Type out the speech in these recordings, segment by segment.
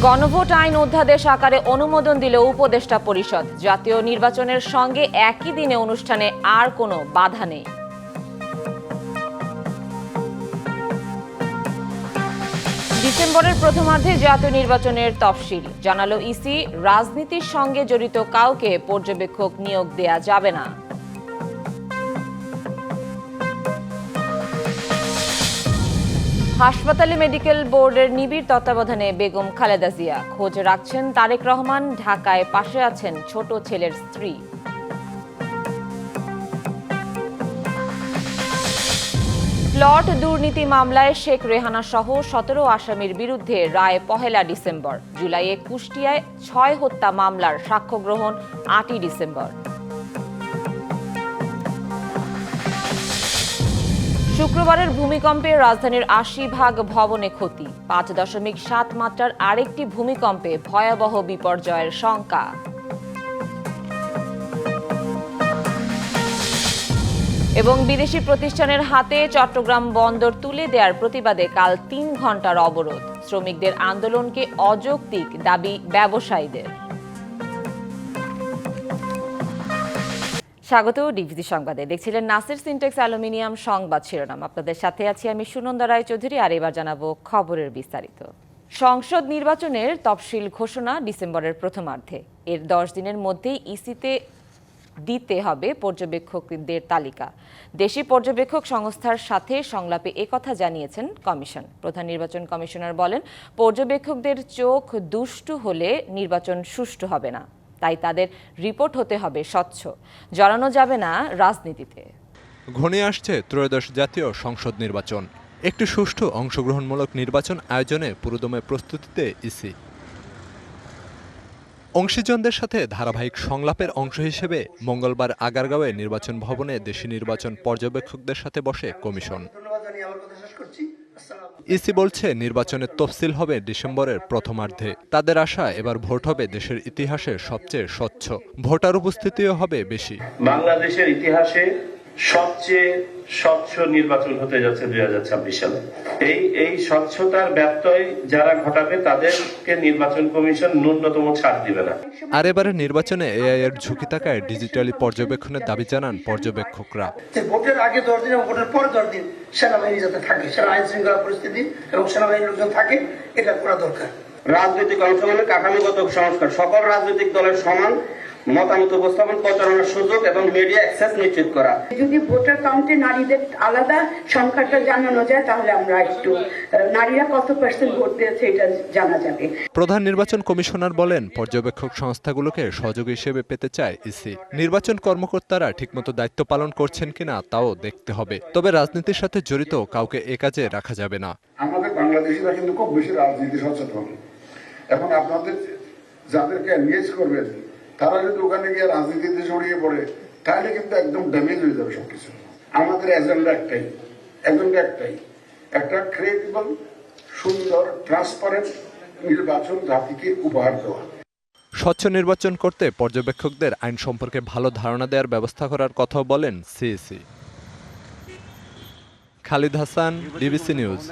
গণভোট আইন অধ্যাদেশ আকারে অনুমোদন দিল উপদেষ্টা পরিষদ। জাতীয় নির্বাচনের সঙ্গে একই দিনে অনুষ্ঠানে আর কোনো বাধা নেই। ডিসেম্বরের প্রথমার্ধে জাতীয় নির্বাচনের তফসিল জানালো ইসি। রাজনীতির সঙ্গে জড়িত কাউকে পর্যবেক্ষক নিয়োগ দেয়া যাবে না। হাসপাতালে মেডিকেল বোর্ডের নিবিড় তত্ত্বাবধানে বেগম খালেদা জিয়া খোঁজ রাখছেন তারেক রহমান। ঢাকায় পাশে আছেন ছোট ছেলের স্ত্রী। প্লট দুর্নীতি মামলায় শেখ রেহানা সহ ১৭ আসামির বিরুদ্ধে রায় ১ ডিসেম্বর। জুলাইয়ে কুষ্টিয়ায় ৬ হত্যা মামলার সাক্ষ্য গ্রহণ ৮ ডিসেম্বর। শুক্রবারের ভূমিকম্পে রাজধানীর ৮০ ভবনে ক্ষতি। ৫.৭ মাত্রার আরেকটি ভূমিকম্পে ভয়াবহ বিপর্যয়ের শঙ্কা। এবং বিদেশি প্রতিষ্ঠানের হাতে চট্টগ্রাম বন্দর তুলে দেওয়ার প্রতিবাদে কাল ৩ ঘণ্টার অবরোধ। শ্রমিকদের আন্দোলনকে অযৌক্তিক দাবি ব্যবসায়ীদের। স্বাগত ডিভিসি সংবাদে। দেখছিলেন নাসির সিনটেক্স অ্যালুমিনিয়াম সংবাদ শিরোনাম। আপনাদের সাথে আছি আমি সুনন্দা রায়চৌধুরী। আর এবার জানাবো খবরের বিস্তারিত। সংসদ নির্বাচনের তফসিল ঘোষণা ডিসেম্বরের প্রথমার্ধে। এর 10 দিনের মধ্যেই ইসিতে দিতে হবে পর্যবেক্ষকদের তালিকা। দেশি পর্যবেক্ষক সংস্থার সাথে সংলাপে একথা জানিয়েছেন কমিশন। প্রধান নির্বাচন কমিশনার বলেন, পর্যবেক্ষকদের চোখ দুষ্টু হলে নির্বাচন সুষ্ঠু হবে না। তাই তাদের রিপোর্ট হতে হবে স্বচ্ছ, জড়ানো যাবে না রাজনীতিতে। ঘনিয়ে আসছে ত্রয়োদশ জাতীয় সংসদ নির্বাচন। একটি সুষ্ঠু অংশগ্রহণমূলক নির্বাচন আয়োজনে পুরোদমে প্রস্তুতিতে ইসি। অংশীজনদের সাথে ধারাবাহিক সংলাপের অংশ হিসেবে মঙ্গলবার আগারগাঁওয়ে নির্বাচন ভবনে দেশি নির্বাচন পর্যবেক্ষকদের সাথে বসে কমিশন। ইসি বলছে, নির্বাচনের তফসিল হবে ডিসেম্বরের প্রথমার্ধে। তাদের আশা, এবার ভোট হবে দেশের ইতিহাসে সবচেয়ে স্বচ্ছ। ভোটার উপস্থিতিও হবে বেশি। বাংলাদেশের ইতিহাসে সবচেয়ে স্বচ্ছ নির্বাচন হতে যাচ্ছে 2026 সালে। এই স্বচ্ছতার ব্যত্যয় যারা ঘটাবে তাদেরকে নির্বাচন কমিশন ন্যূনতম ছাড় দিবে না। আর এবারে নির্বাচনে এআই এর ঝুঁকি থাকায় ডিজিটালি পর্যবেক্ষণের দাবি জানান পর্যবেক্ষকরা। ভোটের আগে 10 দিন এবং ভোটের পরে 10 দিন সেনাবাহিনী যাতে থাকে, সেনা আইন শৃঙ্খলা পরিস্থিতি এবং সেনাবাহিনীর লোকজন থাকে, এটা করা দরকার। রাজনৈতিক অংশগ্রহণের কাঠামোগত সংস্কার, সকল রাজনৈতিক দলের সমান মতামত উপস্থাপন, প্রচারণার সুযোগ এবং মিডিয়া অ্যাক্সেস নিশ্চিত করা। যদি ভোটার কাউন্টে নারীদের আলাদা সংখ্যাটা জানানো যায় তাহলে আমরা একটু নারীরা কত পার্সেন্ট ভোট দিয়েছে এটা জানা যাবে। প্রধান নির্বাচন কমিশনার বলেন, পর্যবেক্ষক সংস্থাগুলোকে সহযোগী হিসেবে পেতে চায় ইসি। নির্বাচন কর্মকর্তারা ঠিকমতো দায়িত্ব পালন করছেন কিনা তাও দেখতে হবে। তবে রাজনীতির সাথে জড়িত কাউকে এ কাজে রাখা যাবে না। আমাদের বাংলাদেশিরা কিন্তু খুব বেশি রাজনীতি সচেতন। এখন আপনাদের যাদেরকে এনগেজ করবেন তারা যদি ওখানে গিয়ে রাজনীতিতে জড়িয়ে পড়ে তাহলে কিন্তু একদম ড্যামেজ হয়ে যাবে সবকিছু। আমাদের এজেন্ডা একটাই, একটা ক্রেডিবল, সুন্দর, ট্রান্সপারেন্ট নির্বাচন জাতিকে উপহার দেওয়া। স্বচ্ছ নির্বাচন করতে পর্যবেক্ষকদের আইন সম্পর্কে ভালো ধারণা দেওয়ার ব্যবস্থা করার কথাও বলেন CEC. Khalid Hasan, DBC news.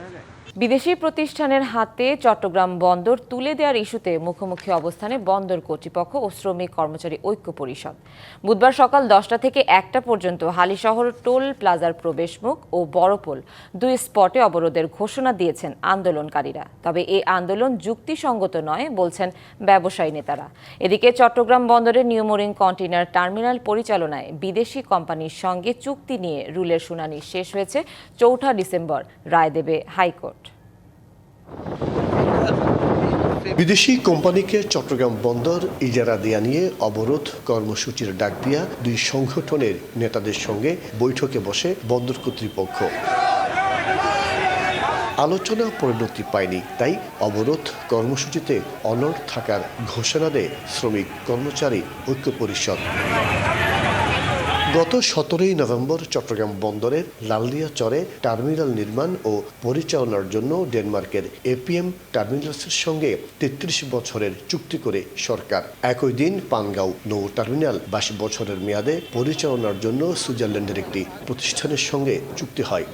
বিদেশি প্রতিষ্ঠানের হাতে চট্টগ্রাম বন্দর তুলে দেওয়ার ইস্যুতে মুখোমুখি অবস্থানে বন্দর কর্তৃপক্ষ ও শ্রমিক কর্মচারী ঐক্য পরিষদ। বুধবার সকাল 10টা থেকে 1টা পর্যন্ত হালিশহর টোল প্লাজার প্রবেশমুখ ও বড়পোল 2 স্পটে অবরোধের ঘোষণা দিয়েছেন আন্দোলনকারীরা। তবে এই আন্দোলন যুক্তিসঙ্গত নয় বলছেন ব্যবসায়ী নেতারা। এদিকে চট্টগ্রাম বন্দরের নিউ মোরিং কন্টেইনার টার্মিনাল পরিচালনায় বিদেশি কোম্পানির সঙ্গে চুক্তি নিয়ে রুলের শুনানি শেষ হয়েছে। 4 ডিসেম্বর রায় দেবে হাইকোর্ট। বিদেশি কোম্পানিকে চট্টগ্রাম বন্দর ইজারা দেয়া নিয়ে অবরোধ কর্মসূচির ডাক দিয়া 2 সংগঠনের নেতাদের সঙ্গে বৈঠকে বসে বন্দর কর্তৃপক্ষ। আলোচনা পরিণতি পায়নি, তাই অবরোধ কর্মসূচিতে অনড় থাকার ঘোষণা দেয় শ্রমিক কর্মচারী ঐক্য পরিষদ। গত 17 নভেম্বর চট্টগ্রাম বন্দরের লালদিয়া চরে টার্মিনাল নির্মাণ ও পরিচালনার জন্য ডেনমার্কের এপিএম টার্মিনালসের সঙ্গে 33 বছরের চুক্তি করে সরকার। একই দিন পানগাঁও নৌ টার্মিনাল 22 বছরের মেয়াদে পরিচালনার জন্য সুইজারল্যান্ডের একটি প্রতিষ্ঠানের সঙ্গে চুক্তি হয়।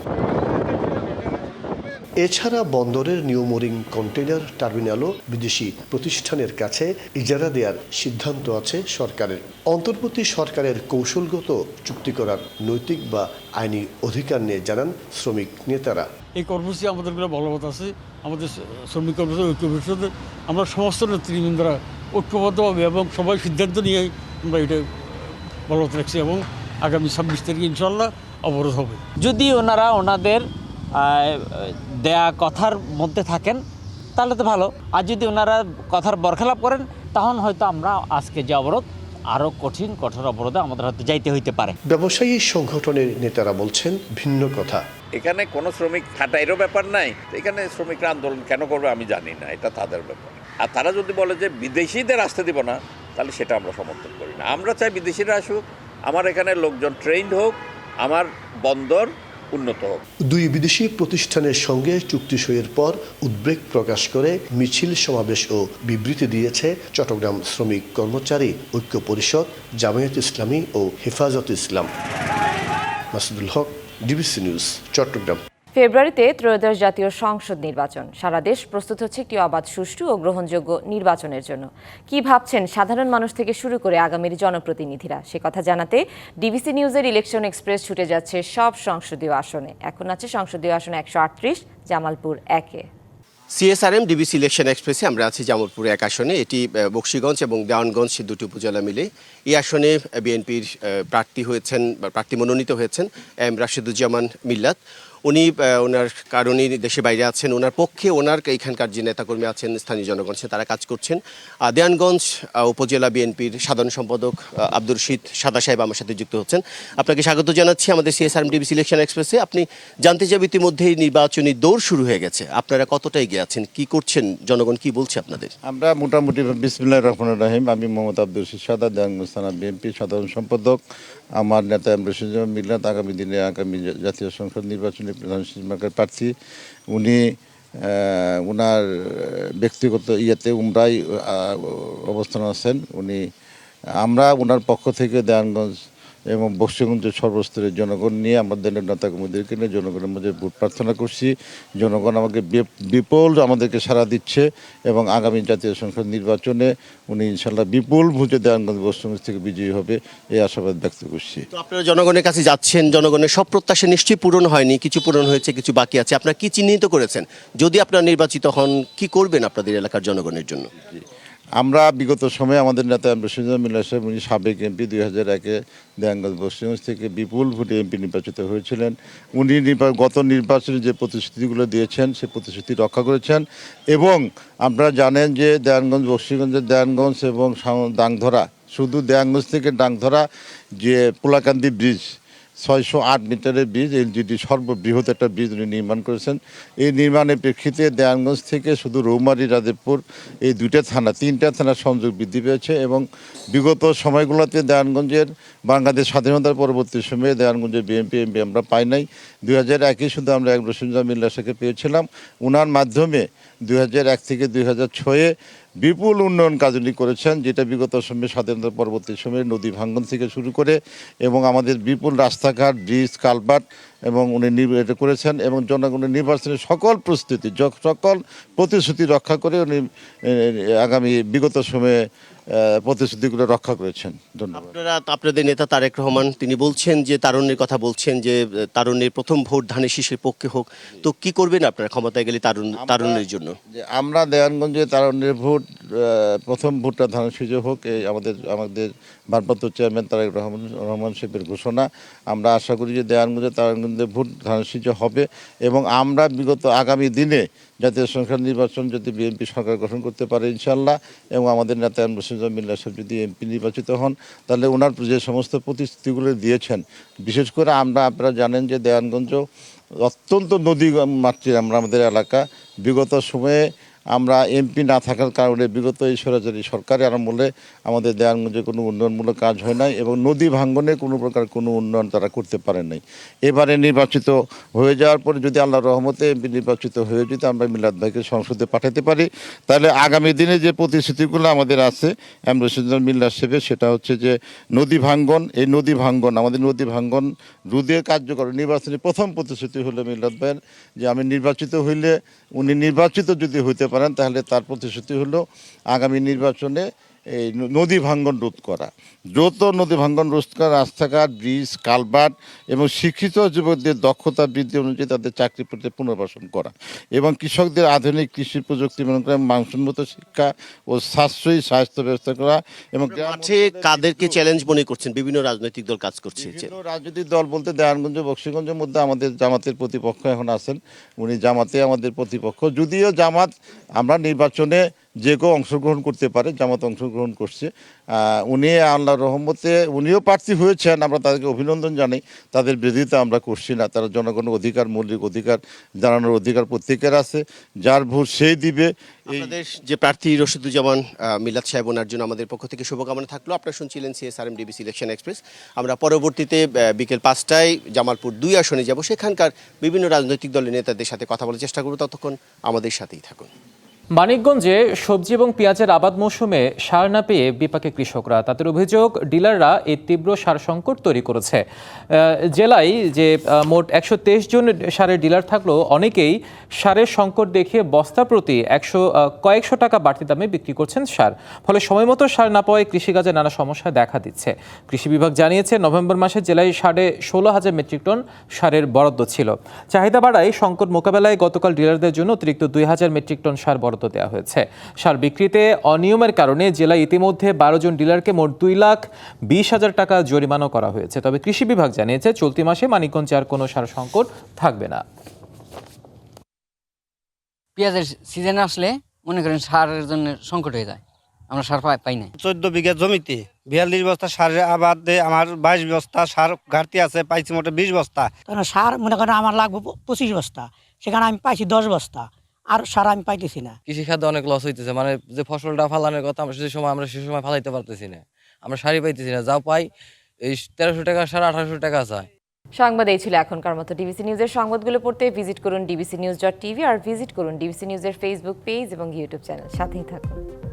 এছাড়া বন্দরের নিউ মোরিং কন্টেইনার টার্মিনালও বিদেশি প্রতিষ্ঠানের কাছে ইজারা দেওয়ার সিদ্ধান্ত আছে সরকারের। অন্তর্বর্তী সরকারের কৌশলগত চুক্তি করার নৈতিক বা আইনি অধিকার নিয়ে জানান শ্রমিক নেতারা। এই কর্মসূচি আমাদের বলবৎ আছে। আমাদের শ্রমিক কর্মসূচি ঐক্য পরিষদে আমরা সমস্ত নেতৃবৃন্দরা ঐক্যবদ্ধভাবে এবং সবাই সিদ্ধান্ত নিয়ে আমরা এটা বলবৎ রাখছি এবং আগামী 26 তারিখে ইনশাল্লাহ অবরোধ হবে। যদি ওনারা ওনাদের দেয়া কথার মধ্যে থাকেন তাহলে তো ভালো, আর যদি ওনারা কথার বরখেলাপ করেন তখন হয়তো আমরা আজকে যে অবরোধ আরও কঠোর অবরোধে আমাদের হয়তো যাইতে হইতে পারে। ব্যবসায়ী সংগঠনের নেতারা বলছেন ভিন্ন কথা। এখানে কোনো শ্রমিক ছাঁটাইয়েরও ব্যাপার নাই, এখানে শ্রমিকরা আন্দোলন কেন করবে আমি জানি না, এটা তাদের ব্যাপার। আর তারা যদি বলে যে বিদেশিদের আসতে দিব না, তাহলে সেটা আমরা সমর্থন করি না। আমরা চাই বিদেশিরা আসুক, আমার এখানে লোকজন ট্রেন্ড হোক, আমার বন্দর উন্নত হোক। দুই বিদেশি প্রতিষ্ঠানের সঙ্গে চুক্তি সইয়ের পর উদ্বেগ প্রকাশ করে মিছিল সমাবেশ ও বিবৃতি দিয়েছে চট্টগ্রাম শ্রমিক কর্মচারী ঐক্য পরিষদ, জামায়াত ইসলামী ও হেফাজত ইসলাম। মাসুদুল হক, ডিবিসি নিউজ, চট্টগ্রাম। ফেব্রুয়ারিতে ত্রয়োদশ জাতীয় সংসদ নির্বাচন। সারা দেশ প্রস্তুত হচ্ছে একটি অবাধ, সুষ্ঠু ও গ্রহণযোগ্য নির্বাচনের জন্য। কি ভাবছেন সাধারণ মানুষ থেকে শুরু করে আগামীর জনপ্রতিনিধিরা, সে কথা জানাতে ডিবিসি নিউজের ইলেকশন এক্সপ্রেস ছুটে যাচ্ছে সব সংসদীয় আসনে। এখন আছে সংসদীয় আসনে 138, জামালপুর 1-এ। সিএসআরএম ডিবিসি ইলেকশন এক্সপ্রেসে আমরা আছি জামালপুর 1 আসনে। এটি বকশীগঞ্জ এবং দেওয়ানগঞ্জ দুটি উপজেলা মিলে। এই আসনে বিএনপির প্রার্থী হয়েছেন বা প্রার্থী মনোনীত হয়েছেন এম রাশেদুজ্জামান মিল্লাত। উনি ওনার কারণে দেশে বাইরে আছেন, ওনার পক্ষে ওনার এখানকার যে নেতাকর্মী আছেন, স্থানীয় জনগণ তারা কাজ করছেন। দেওয়ানগঞ্জ উপজেলা বিএনপির সাধারণ সম্পাদক আব্দুর রশিদ সাদা সাহেব আমার সাথে যুক্ত হচ্ছেন। আপনাকে স্বাগত জানাচ্ছি আমাদের সিএসআরএম ডিবিসি ইলেকশন এক্সপ্রেসে। আপনি জানতে চাইবেন, ইতিমধ্যেই নির্বাচনী দৌড় শুরু হয়ে গেছে, আপনারা কতটা এগিয়ে আছেন, কি করছেন, জনগণ কি বলছে আপনাদের? আমরা মোটামুটি বিসমিল্লাহির রহমানির রহিম। আমি মোহাম্মদ আব্দুর রশিদ সাদা, দেওয়ানগঞ্জ থানা বিএনপি সাধারণ সম্পাদক। আমার নেতা এম রাশেদুজ্জামান মিল্লাত আগামী দিনে আগামী জাতীয় সংসদ নির্বাচনে প্রধান প্রার্থী। উনি ওনার ব্যক্তিগত ইয়েতে উমরাই অবস্থান আছেন উনি। আমরা ওনার পক্ষ থেকে দেওয়ানগঞ্জ এবং বকশীগঞ্জের সর্বস্তরের জনগণ নিয়ে আমাদের নেতা কর্মীদেরকে নিয়ে জনগণের মধ্যে ভোট প্রার্থনা করছি। জনগণ আমাকে বিপুল আমাদেরকে সাড়া দিচ্ছে এবং আগামী জাতীয় সংসদ নির্বাচনে উনি ইনশাল্লাহ বিপুল ভোটে দেওয়ানগঞ্জ বকশীগঞ্জ থেকে বিজয়ী হবে এই আশাবাদ ব্যক্ত করছি। তো আপনারা জনগণের কাছে যাচ্ছেন, জনগণের সব প্রত্যাশা নিশ্চয়ই পূরণ হয়নি, কিছু পূরণ হয়েছে, কিছু বাকি আছে। আপনারা কি চিহ্নিত করেছেন, যদি আপনারা নির্বাচিত হন কি করবেন আপনাদের এলাকার জনগণের জন্য? আমরা বিগত সময়ে আমাদের নেতা এম রাশেদুজ্জামান মিল্লাত সাহেব, উনি সাবেক এমপি, 2001-এ দেওয়ানগঞ্জ বকশীগঞ্জ থেকে বিপুল ভোটে এমপি নির্বাচিত হয়েছিলেন। উনি গত নির্বাচনে যে প্রতিশ্রুতিগুলো দিয়েছেন সে প্রতিশ্রুতি রক্ষা করেছেন। এবং আপনারা জানেন যে দেওয়ানগঞ্জ বকশীগঞ্জের দেওয়ানগঞ্জ এবং ডাংধরা, শুধু দেওয়ানগঞ্জ থেকে ডাংধরা যে পোলাকান্দি ব্রিজ 608 মিটারের ব্রিজ, এলজিডি সর্ববৃহৎ একটা ব্রিজ উনি নির্মাণ করেছেন। এই নির্মাণের প্রেক্ষিতে দেওয়ানগঞ্জ থেকে শুধু রৌমারী, রাজীবপুর এই তিনটা থানার সংযোগ বৃদ্ধি পেয়েছে। এবং বিগত সময়গুলোতে দেওয়ানগঞ্জের বাংলাদেশ স্বাধীনতার পরবর্তী সময়ে দেওয়ানগঞ্জের বিএনপি এমপি আমরা পাই নাই। 2001-এ শুধু আমরা এম রাশেদুজ্জামান মিল্লাত সাহেবকে পেয়েছিলাম। ওনার মাধ্যমে 2001 থেকে 2006-এ বিপুল উন্নয়ন কাজ উনি করেছেন, যেটা বিগত সময়ে স্বাধীনতার পরবর্তী সময়ে নদী ভাঙ্গন থেকে শুরু করে এবং আমাদের বিপুল রাস্তাঘাট, ব্রিজ, কালভার্ট এবং উনি এটা করেছেন। এবং জনগণের নির্বাচনের সকল প্রস্তুতি, সকল প্রতিশ্রুতি রক্ষা করে উনি আগামী বিগত সময়ে প্রতিশ্রুতিগুলো রক্ষা করেছেন। ধন্যবাদ। আপনাদের নেতা তারেক রহমান তিনি বলছেন যে তারুণ্যের কথা বলছেন, যে তারুণ্যের প্রথম ভোট ধানের শীষের পক্ষে হোক। তো কি করবেন আপনারা ক্ষমতায় গেলে তারুণ্যের জন্য? আমরা দেওয়ানগঞ্জে তারুণ্যের ভোট, প্রথম ভোটটা ধানের শীষে হোক, এই আমাদের ভারপ্রাপ্ত চেয়ারম্যান তারেক রহমান সাহেবের ঘোষণা। আমরা আশা করি যে দেওয়ানগঞ্জে তারুণ্যের ভোট ধানের শীষে হবে। এবং আমরা বিগত আগামী দিনে জাতীয় সংসদ নির্বাচন যদি বিএনপি সরকার গঠন করতে পারে ইনশাল্লাহ, এবং আমাদের নেতা এম রাশেদুজ্জামান মিল্লাত সাহেব যদি এমপি নির্বাচিত হন, তাহলে ওনার যে সমস্ত প্রতিশ্রুতিগুলো দিয়েছেন, বিশেষ করে আপনারা জানেন যে দেওয়ানগঞ্জ অত্যন্ত নদী মাতৃক আমাদের এলাকা। বিগত সময়ে আমরা এমপি না থাকার কারণে বিগত এই স্বৈরাচারী সরকারের আমলে আমাদের দেওয়ানগঞ্জে কোনো উন্নয়নমূলক কাজ হয় নাই এবং নদী ভাঙ্গনে কোনো প্রকার কোনো উন্নয়ন তারা করতে পারেন নাই। এবারে নির্বাচিত হয়ে যাওয়ার পরে যদি আল্লাহর রহমতে এমপি নির্বাচিত হয়ে যদি আমরা মিলাদ ভাইকে সংসদে পাঠাতে পারি, তাহলে আগামী দিনে যে প্রতিশ্রুতিগুলো আমাদের আছে এমরাশিদুল মিল্লাত সাহেবের, সেটা হচ্ছে যে নদী ভাঙ্গন, এই নদী ভাঙ্গন আমাদের নদী ভাঙ্গন রোধের কার্যকর নির্বাচনী প্রথম প্রতিশ্রুতি হলো মিল্লাত ভাইয়ের যে আমি নির্বাচিত হইলে, উনি নির্বাচিত যদি হইতে পারেন তাহলে তার প্রতিশ্রুতি হলো আগামী নির্বাচনে এই নদী ভাঙ্গন রোধ করা, দ্রুত নদী ভাঙ্গন রোধ করা, রাস্তাঘাট, ব্রিজ, কালভার্ট এবং শিক্ষিত যুবকদের দক্ষতা বৃদ্ধি অনুযায়ী তাদের চাকরি পেতে পুনর্বাসন করা এবং কৃষকদের আধুনিক কৃষি প্রযুক্তি মনে করেন মানসম্মত শিক্ষা ও সাশ্রয়ী স্বাস্থ্য ব্যবস্থা করা এবং মাঠে কাদেরকে চ্যালেঞ্জ মনে করছেন? বিভিন্ন রাজনৈতিক দল কাজ করছে। রাজনৈতিক দল বলতে দেওয়ানগঞ্জ, বক্সিগঞ্জের মধ্যে আমাদের জামাতের প্রতিপক্ষ এখন আছেন, উনি জামাতে আমাদের প্রতিপক্ষ। যদিও জামাত আমরা নির্বাচনে যে কেউ অংশগ্রহণ করতে পারে, জামাত অংশগ্রহণ করছে, উনি আল্লাহর রহমতে উনিও প্রার্থী হয়েছেন, আমরা তাদেরকে অভিনন্দন জানাই, তাদের বিরোধিতা আমরা করছি না। তারা জনগণের অধিকার, মৌলিক অধিকার জানানোর অধিকার প্রত্যেকের আছে, যার ভোট সেই দিবে। আপনাদের যে প্রার্থী রশিদুজ্জামান মিলাদ সাহেব, ওনার জন্য আমাদের পক্ষ থেকে শুভকামনা থাকলো। আপনারা শুনছিলেন CSRM ডিবিসি ইলেকশন এক্সপ্রেস। আমরা পরবর্তীতে বিকেল 5টায় জামালপুর 2 আসনে যাব, সেখানকার বিভিন্ন রাজনৈতিক দলের নেতাদের সাথে কথা বলার চেষ্টা করব। ততক্ষণ আমাদের সাথেই থাকুন। মানিকগঞ্জে সবজি এবং পেঁয়াজের আবাদ মৌসুমে সার না পেয়ে বিপাকে কৃষকরা। তাদের অভিযোগ ডিলাররা এই তীব্র সার সংকট তৈরি করেছে। জেলায় যে মোট 123 জন সারের ডিলার থাকলেও অনেকেই সারের সংকট দেখে বস্তা প্রতি কয়েকশো টাকা বাড়তি দামে বিক্রি করছেন সার। ফলে সময়মতো সার না পাওয়ায় কৃষিকাজে নানা সমস্যা দেখা দিচ্ছে। কৃষি বিভাগ জানিয়েছে নভেম্বর মাসে জেলায় 16,500 মেট্রিক টন সারের বরাদ্দ ছিল। চাহিদা বাড়ায় সংকট মোকাবেলায় গতকাল ডিলারদের জন্য অতিরিক্ত 2,000 মেট্রিক টন সার বরাদ্দ দেওয়া হয়েছে। সার বিক্রিতে অনিয়মের কারণে জেলায় ইতিমধ্যে 12 জন ডিলারকে মোট 2,20,000 টাকা জরিমানা করা হয়েছে। তবে কৃষি বিভাগ জানিয়েছে চলতি মাসে মানিকগঞ্জে আর কোনো সার সংকট থাকবে না। পেঁয়াজের সিজন আসলে মনে করেন সারের জন্য সংকট হয়ে যায়, আমরা সার পাই না। 14 বিঘা জমিতে 42 বস্তা সারের আবাদ দিয়ে আমার 22 বস্তা সার ঘাটতি আছে, পাইছি মোটে 20 বস্তা। কারণ সার মনে করেন আমার লাগবে 25 বস্তা, সেখানে আমি পাইছি 10 বস্তা, আর সার আমি পাইতেছি না। কৃষি খাদ্য অনেক লস হইতেছে, মানে যে ফসলটা ফালানোর কথা আমরা সে সময় ফালাইতে পারতেছি না, আমরা সারই পাইতেছি না। যা পাই এই 1300 টাকা সার 1800 টাকা চায়। সংবাদ এই ছিল এখনকার মতো। ডিবিসি নিউজের সংবাদগুলো পড়তে ভিজিট করুন dbcnews.tv আর ভিজিট করুন ডিবিসি নিউজের ফেসবুক পেজ এবং ইউটিউব চ্যানেল। সাথেই থাকুন।